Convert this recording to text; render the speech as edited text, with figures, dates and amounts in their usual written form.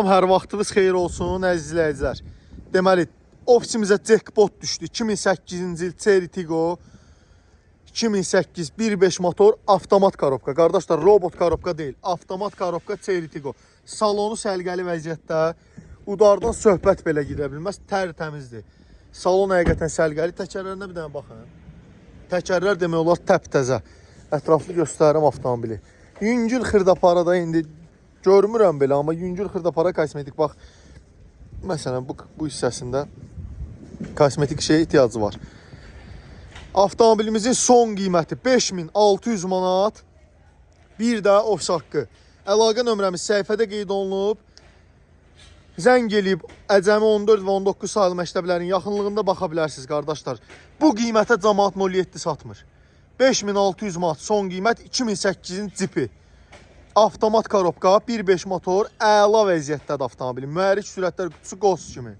Hər vaxtınız xeyir olsun əziz izləyicilər. Deməli, ofisimizə jackpot düşdü. 2008-ci il Chery Tiggo 2008 1.5 motor avtomat korobka. Qardaşlar, robot korobka deyil, avtomat korobka Chery Tiggo. Salonu səlqəli vəziyyətdə. Udardan söhbət belə gedə bilməz, tərtəmizdir. Salon həqiqətən səlqəli. Təkərlərinə bir dənə baxın. Təkərlər demək olar təptəzə. Ətraflı göstərirəm avtomobili. Yüngül xırdaparada indi görmürəm belə, amma yüngül xırdapara kosmetik, bax, məsələn, bu hissəsində kosmetik şeyə ihtiyacı var. Avtomobilimizin son qiyməti 5600 manat, bir də ofis haqqı. Əlaqə nömrəmiz səhifədə qeyd olunub. Zəng eləyib Əcəmi 14 və 19 sayılı məktəblərin yaxınlığında baxa bilərsiniz, qardaşlar. Bu qiymətə cəmaat 07 satmır. 5600 manat son qiymət, 2008-ci cipi. Avtomat korobka, 1.5 motor, əla vəziyyətdədir avtomobilin. Mühərrik sürətlər qutusu qoz kimi.